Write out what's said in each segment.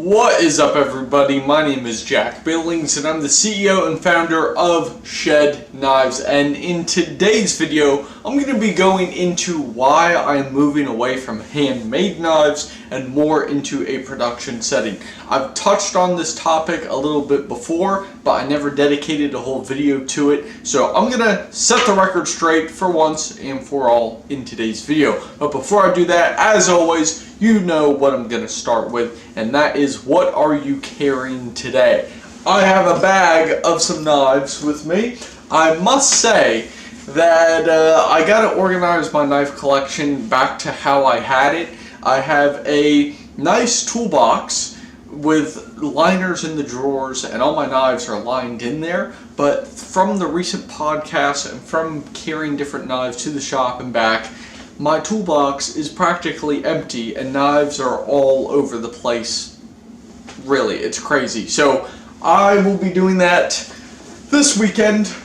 What is up, everybody? My name is Jack Billings and I'm the CEO and founder of Shed Knives, and in today's video I'm going to be going into why I'm moving away from handmade knives and more into a production setting. I've touched on this topic a little bit before, but I never dedicated a whole video to it, so I'm going to set the record straight for once and for all in today's video. But before I do that, as always, you know what I'm going to start with, and that is, what are you carrying today? I have a bag of some knives with me. I must say that I got to organize my knife collection back to how I had it. I have a nice toolbox with liners in the drawers, and all my knives are lined in there, but from the recent podcasts and from carrying different knives to the shop and back, my toolbox is practically empty and knives are all over the place. Really, it's crazy. So I will be doing that this weekend,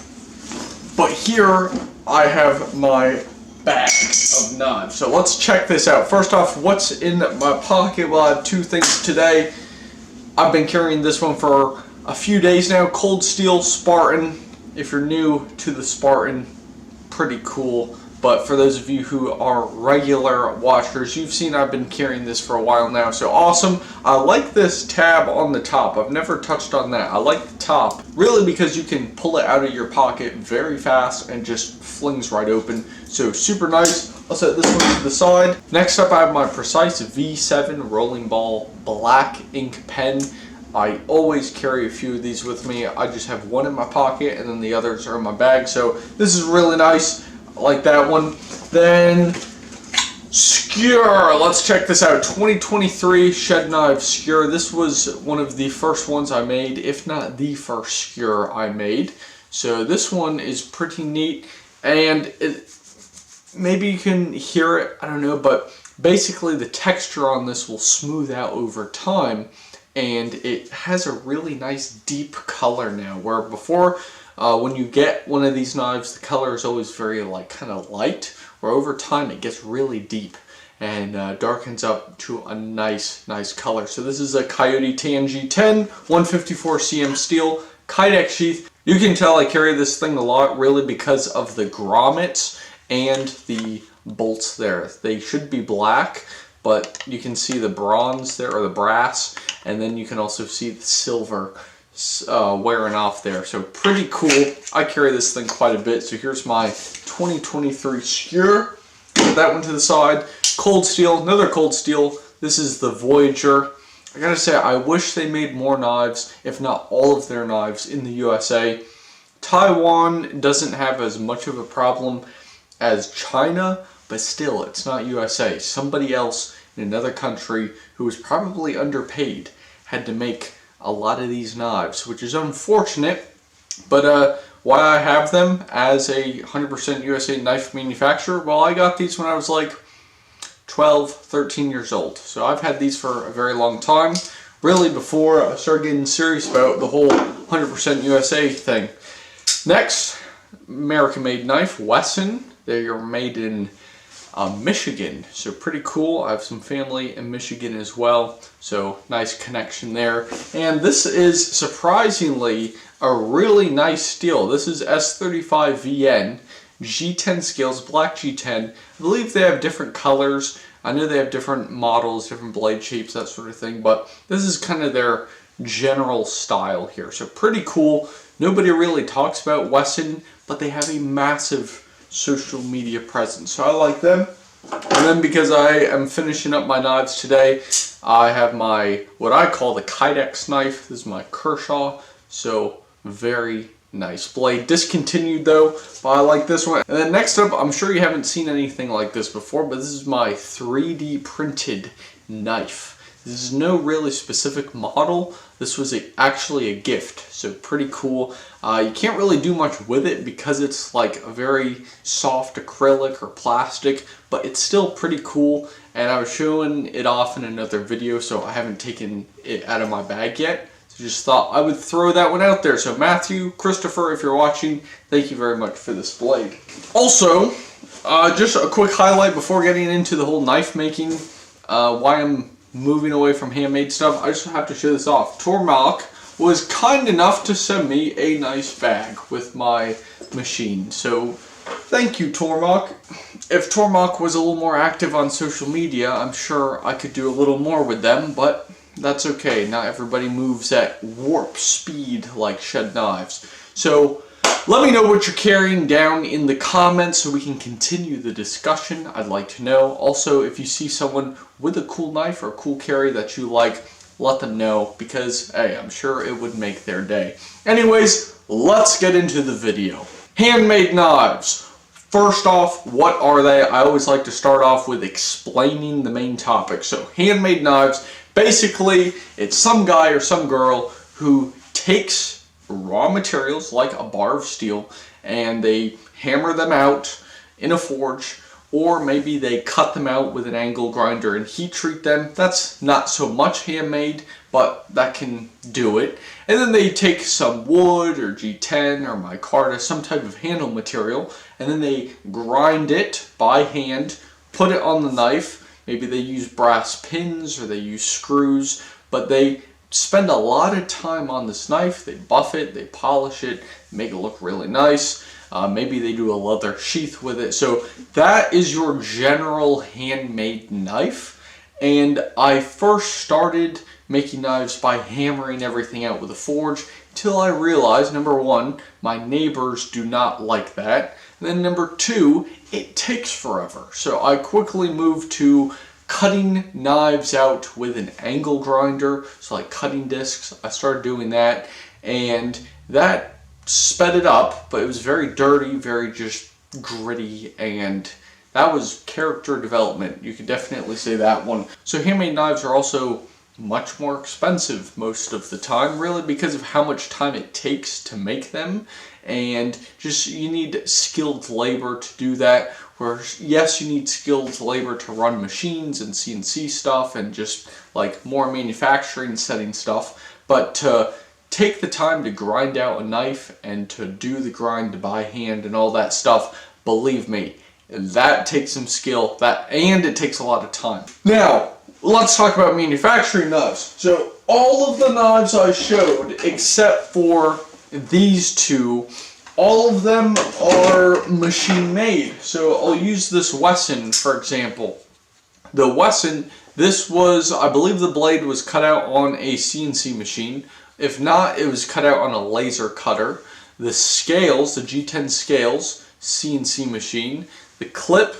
but here I have my bag of knives. So let's check this out. First off, what's in my pocket? Well, I have two things today. I've been carrying this one for a few days now. Cold Steel Spartan. If you're new to the Spartan, pretty cool. But for those of you who are regular watchers, you've seen I've been carrying this for a while now, so awesome. I like this tab on the top. I've never touched on that. I like the top, really, because you can pull it out of your pocket very fast and just flings right open. So super nice. I'll set this one to the side. Next up, I have my Precise V7 Rolling Ball Black Ink Pen. I always carry a few of these with me. I just have one in my pocket and then the others are in my bag, so this is really nice. Like that one. Then skewer. Let's check this out. 2023 Shed Knives skewer. This was one of the first ones I made, if not the first skewer I made. So this one is pretty neat, and maybe you can hear it, I don't know, but basically the texture on this will smooth out over time, and it has a really nice deep color now, where before when you get one of these knives, the color is always very kind of light, where over time it gets really deep and darkens up to a nice color. So this is a Coyote Tangy 10 154 cm steel Kydex sheath. You can tell I carry this thing a lot, really, because of the grommets and the bolts there. They should be black, but you can see the bronze there, or the brass, and then you can also see the silver wearing off there. So pretty cool. I carry this thing quite a bit. So here's my 2023 skewer. Put that one to the side. Cold Steel, another Cold Steel. This is the Voyager. I gotta say, I wish they made more knives, if not all of their knives, in the USA. Taiwan doesn't have as much of a problem as China, but still, it's not USA. Somebody else in another country who was probably underpaid had to make a lot of these knives, which is unfortunate, but why I have them as a 100% USA knife manufacturer? Well, I got these when I was like 12, 13 years old, so I've had these for a very long time, really before I started getting serious about the whole 100% USA thing. Next, American-made knife, Wesson. They are made in Michigan, so pretty cool. I have some family in Michigan as well, so nice connection there. And this is surprisingly a really nice steel. This is S35VN G10 scales, black G10. I believe they have different colors. I know they have different models, different blade shapes, that sort of thing, but this is kind of their general style here. So pretty cool. Nobody really talks about Wesson, but they have a massive social media presence, so I like them. And then, because I am finishing up my knives today, I have my, what I call the Kydex knife. This is my Kershaw, so very nice blade. Discontinued though, but I like this one. And then next up, I'm sure you haven't seen anything like this before, but this is my 3D printed knife. This is no really specific model. This was actually a gift, so pretty cool. You can't really do much with it because it's like a very soft acrylic or plastic, but it's still pretty cool, and I was showing it off in another video, so I haven't taken it out of my bag yet. So just thought I would throw that one out there. So Matthew, Christopher, if you're watching, thank you very much for this blade. Also, just a quick highlight before getting into the whole knife making, why I'm moving away from handmade stuff, I just have to show this off. Torok was kind enough to send me a nice bag with my machine. So thank you, Torok. If Torok was a little more active on social media, I'm sure I could do a little more with them, but that's okay. Not everybody moves at warp speed like shedknives. So let me know what you're carrying down in the comments so we can continue the discussion. I'd like to know. Also, if you see someone with a cool knife or a cool carry that you like, let them know, because, hey, I'm sure it would make their day. Anyways, let's get into the video. Handmade knives. First off, what are they? I always like to start off with explaining the main topic. So, handmade knives, basically, it's some guy or some girl who takes raw materials like a bar of steel and they hammer them out in a forge, or maybe they cut them out with an angle grinder and heat treat them. That's not so much handmade, but that can do it. And then they take some wood or G10 or micarta, some type of handle material, and then they grind it by hand, put it on the knife. Maybe they use brass pins or they use screws, but they spend a lot of time on this knife. They buff it, they polish it, make it look really nice. Maybe they do a leather sheath with it. So that is your general handmade knife. And I first started making knives by hammering everything out with a forge until I realized, number one, my neighbors do not like that. And then number two, it takes forever. So I quickly moved to cutting knives out with an angle grinder, so like cutting discs. I started doing that, and that sped it up, but it was very dirty, very just gritty, and that was character development. You could definitely say that one. So handmade knives are also much more expensive most of the time, really, because of how much time it takes to make them, and just you need skilled labor to do that. Where yes, you need skilled labor to run machines and CNC stuff and just like more manufacturing setting stuff, but to take the time to grind out a knife and to do the grind by hand and all that stuff, believe me, that takes some skill, and it takes a lot of time. Now, let's talk about manufacturing knives. So all of the knives I showed, except for these two, all of them are machine made. So I'll use this Wesson, for example. The Wesson, this was, I believe the blade was cut out on a CNC machine. If not, it was cut out on a laser cutter. The scales, the G10 scales, CNC machine. The clip,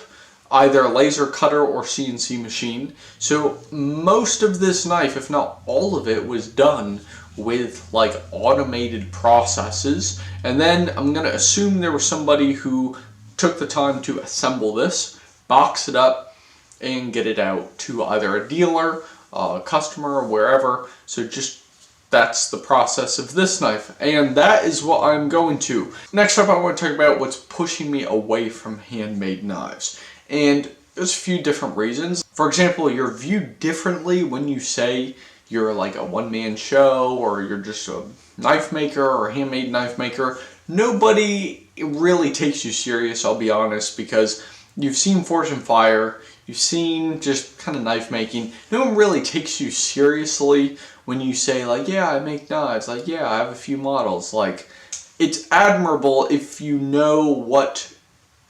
either a laser cutter or CNC machine. So most of this knife, if not all of it, was done with like automated processes. And then I'm going to assume there was somebody who took the time to assemble this, box it up, and get it out to either a dealer, a customer, or wherever. So just that's the process of this knife, and that is what I'm going to. Next up, I want to talk about what's pushing me away from handmade knives. And there's a few different reasons. For example, you're viewed differently when you say you're like a one-man show, or you're just a knife maker or a handmade knife maker. Nobody really takes you serious, I'll be honest, because you've seen Forge and Fire, you've seen just kind of knife making. No one really takes you seriously when you say like, yeah, I make knives, like, yeah, I have a few models. Like, it's admirable if you know what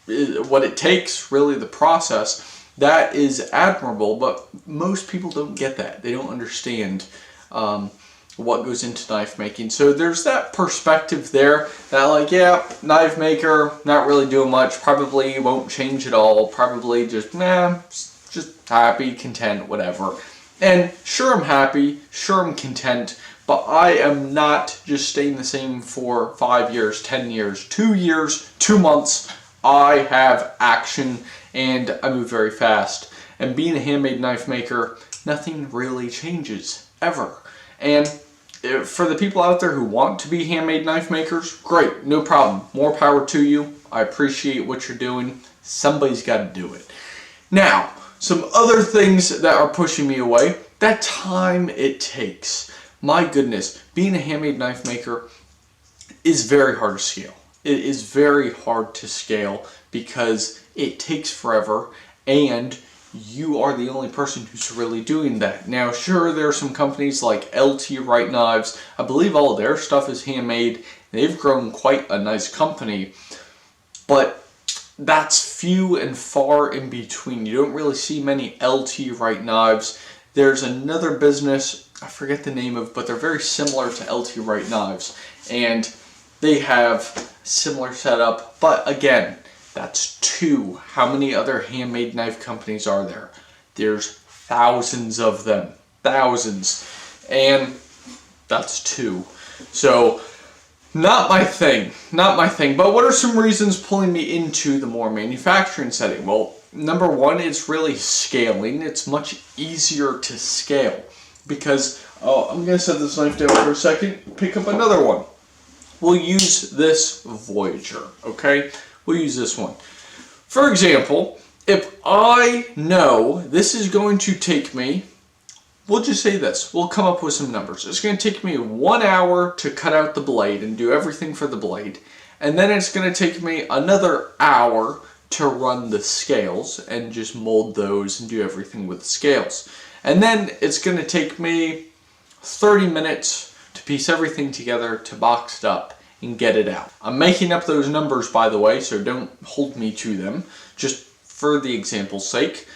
it takes, really the process. That is admirable, but most people don't get that. They don't understand what goes into knife making. So there's that perspective there that like, yeah, knife maker, not really doing much, probably won't change at all, probably just, just happy, content, whatever. And sure, I'm happy, sure, I'm content, but I am not just staying the same for 5 years, 10 years, 2 years, 2 months. I have action and I move very fast. And being a handmade knife maker, nothing really changes, ever. And for the people out there who want to be handmade knife makers, great, no problem. More power to you. I appreciate what you're doing. Somebody's got to do it. Now, some other things that are pushing me away, that time it takes. My goodness, being a handmade knife maker is very hard to scale. It is very hard to scale because it takes forever and you are the only person who's really doing that. Now, sure, there are some companies like LT Right Knives. I believe all of their stuff is handmade. They've grown quite a nice company, but that's few and far in between. You don't really see many LT Right Knives. There's another business, I forget the name of, but they're very similar to LT Right Knives, and they have similar setup, but again, that's two. How many other handmade knife companies are there? There's thousands of them. Thousands. And that's two. So, not my thing. Not my thing. But what are some reasons pulling me into the more manufacturing setting? Well, number one is really scaling. It's much easier to scale. Because, I'm going to set this knife down for a second. Pick up another one. We'll use this Voyager, okay? We'll use this one. For example, if I know this is going to take me, we'll just say this, we'll come up with some numbers. It's going to take me 1 hour to cut out the blade and do everything for the blade. And then it's going to take me another hour to run the scales and just mold those and do everything with the scales. And then it's going to take me 30 minutes to piece everything together, to box it up and get it out. I'm making up those numbers, by the way, so don't hold me to them, just for the example's sake.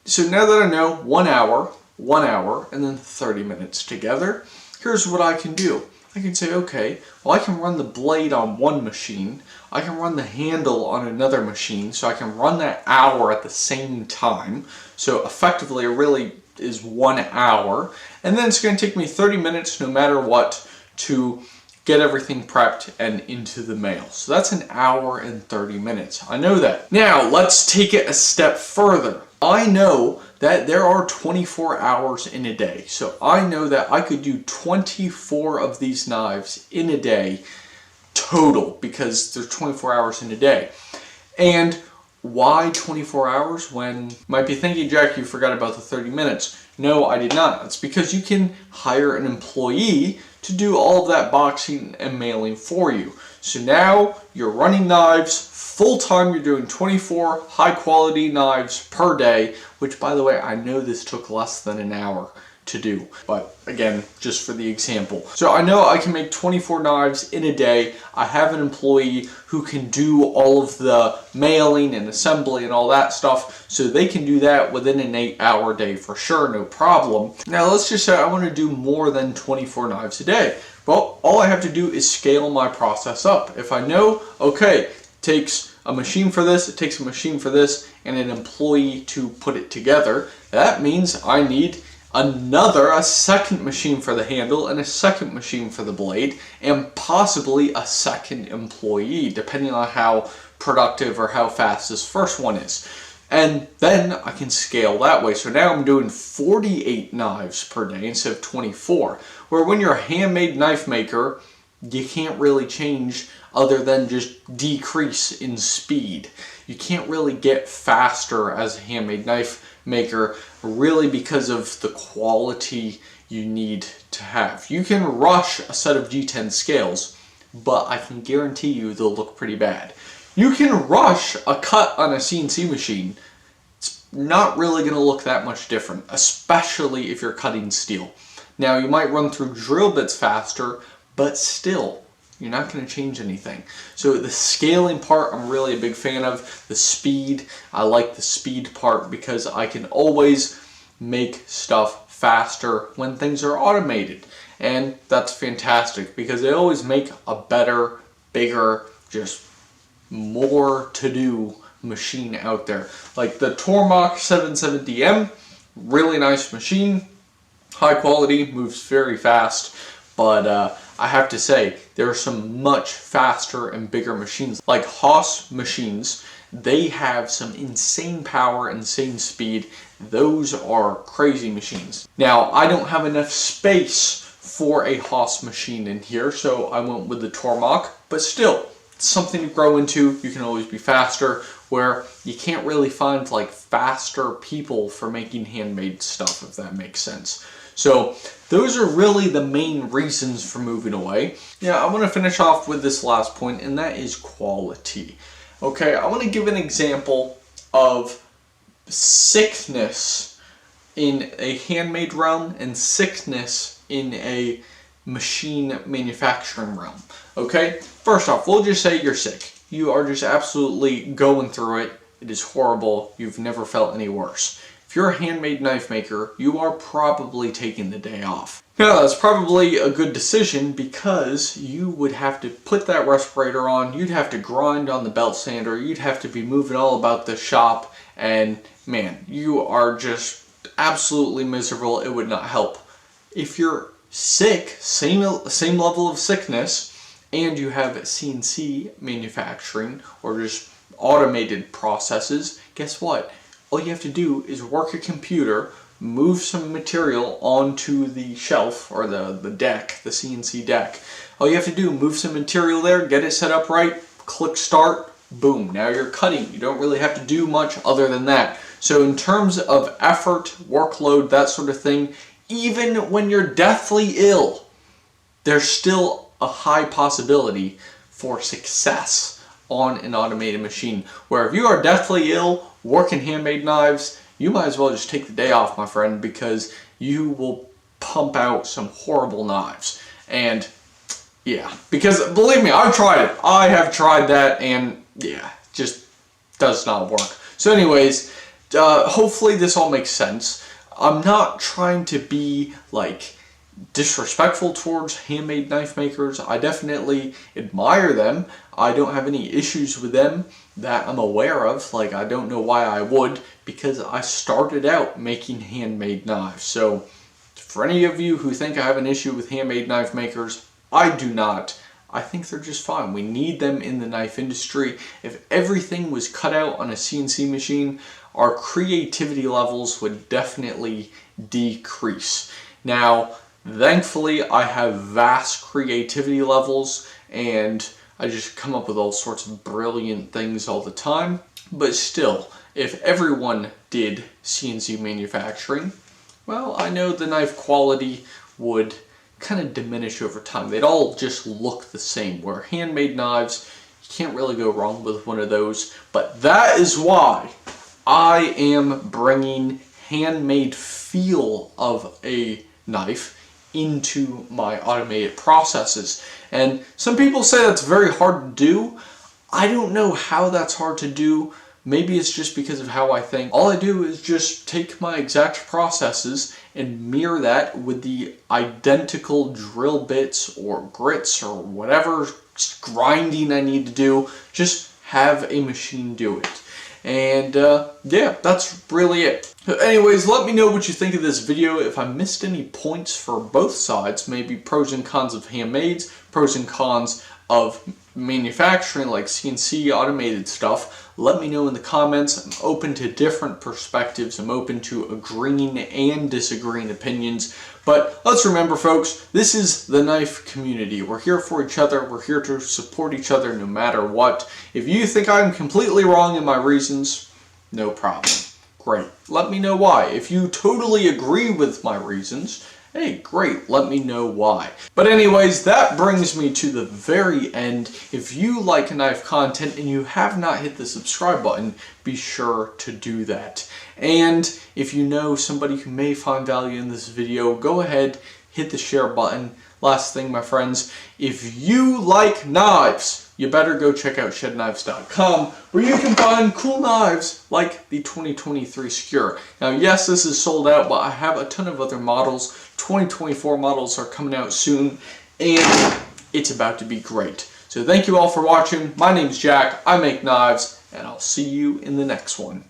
So now that I know 1 hour, and then 30 minutes together, here's what I can do. I can say, okay, well, I can run the blade on one machine, I can run the handle on another machine, so I can run that hour at the same time. So effectively, it really is 1 hour, and then it's going to take me 30 minutes no matter what to get everything prepped and into the mail. So that's 1 hour and 30 minutes. I know that. Now, let's take it a step further. I know that there are 24 hours in a day. So I know that I could do 24 of these knives in a day total, because there's 24 hours in a day. And why 24 hours when you might be thinking, Jack, you forgot about the 30 minutes. No, I did not. It's because you can hire an employee to do all of that boxing and mailing for you. So now you're running knives full time. You're doing 24 high quality knives per day, which, by the way, I know this took less than an hour to do, but again, just for the example. So I know I can make 24 knives in a day. I have an employee who can do all of the mailing and assembly and all that stuff, so they can do that within an 8-hour day for sure, no problem. Now let's just say I want to do more than 24 knives a day. Well, all I have to do is scale my process up. If I know, okay, it takes a machine for this, it takes a machine for this, and an employee to put it together, that means I need a second machine for the handle and a second machine for the blade, and possibly a second employee, depending on how productive or how fast this first one is. And then I can scale that way. So now I'm doing 48 knives per day instead of 24. Where when you're a handmade knife maker, you can't really change other than just decrease in speed. You can't really get faster as a handmade knife maker, really, because of the quality you need to have. You can rush a set of G10 scales, but I can guarantee you they'll look pretty bad. You can rush a cut on a CNC machine. It's not really going to look that much different, especially if you're cutting steel. Now, you might run through drill bits faster, but still, you're not going to change anything. So the scaling part, I'm really a big fan of. The speed, I like the speed part because I can always make stuff faster when things are automated. And that's fantastic because they always make a better, bigger, just more to do machine out there. Like the Torok 770M, really nice machine, high quality, moves very fast, but I have to say, there are some much faster and bigger machines. Like Haas machines, they have some insane power, insane speed. Those are crazy machines. Now, I don't have enough space for a Haas machine in here, so I went with the Torok, but still, it's something to grow into. You can always be faster, where you can't really find like faster people for making handmade stuff, if that makes sense. So those are really the main reasons for moving away. Yeah, I want to finish off with this last point, and that is quality. Okay, I want to give an example of sickness in a handmade realm and sickness in a machine manufacturing realm. Okay? First off, we'll just say you're sick. You are just absolutely going through it. It is horrible. You've never felt any worse. If you're a handmade knife maker, you are probably taking the day off. Now, that's probably a good decision because you would have to put that respirator on, you'd have to grind on the belt sander, you'd have to be moving all about the shop, and man, you are just absolutely miserable. It would not help. If you're sick, same level of sickness, and you have CNC manufacturing or just automated processes, guess what? All you have to do is work a computer, move some material onto the shelf or the deck, the CNC deck. All you have to do, move some material there, get it set up right, click start, boom, now you're cutting. You don't really have to do much other than that. So in terms of effort, workload, that sort of thing, even when you're deathly ill, there's still a high possibility for success on an automated machine. Where if you are deathly ill, working handmade knives, you might as well just take the day off, my friend, because you will pump out some horrible knives. And yeah, because believe me, I've tried it. I have tried that, and yeah, just does not work. So anyways, hopefully this all makes sense. I'm not trying to be like disrespectful towards handmade knife makers. I definitely admire them. I don't have any issues with them that I'm aware of. Like, I don't know why I would, because I started out making handmade knives. So for any of you who think I have an issue with handmade knife makers, I do not. I think they're just fine. We need them in the knife industry. If everything was cut out on a CNC machine, our creativity levels would definitely decrease. Now, thankfully, I have vast creativity levels, and I just come up with all sorts of brilliant things all the time. But still, if everyone did CNC manufacturing, well, I know the knife quality would kind of diminish over time. They'd all just look the same. Where handmade knives, you can't really go wrong with one of those. But that is why I am bringing handmade feel of a knife into my automated processes. And some people say that's very hard to do. I don't know how that's hard to do. Maybe it's just because of how I think. All I do is just take my exact processes and mirror that with the identical drill bits or grits or whatever grinding I need to do. Just have a machine do it. And yeah, that's really it. Anyways, let me know what you think of this video. If I missed any points for both sides, maybe pros and cons of handmades, pros and cons of manufacturing like CNC automated stuff, let me know in the comments. I'm open to different perspectives. I'm open to agreeing and disagreeing opinions. But let's remember, folks, this is the knife community. We're here for each other. We're here to support each other no matter what. If you think I'm completely wrong in my reasons, no problem. Great. Let me know why. If you totally agree with my reasons, hey, great, let me know why. But anyways, that brings me to the very end. If you like knife content and you have not hit the subscribe button, be sure to do that. And if you know somebody who may find value in this video, go ahead, hit the share button. Last thing, my friends, if you like knives, you better go check out shedknives.com, where you can find cool knives like the 2023 Skewer. Now, yes, this is sold out, but I have a ton of other models. 2024 models are coming out soon, and it's about to be great. So thank you all for watching. My name's Jack. I make knives, and I'll see you in the next one.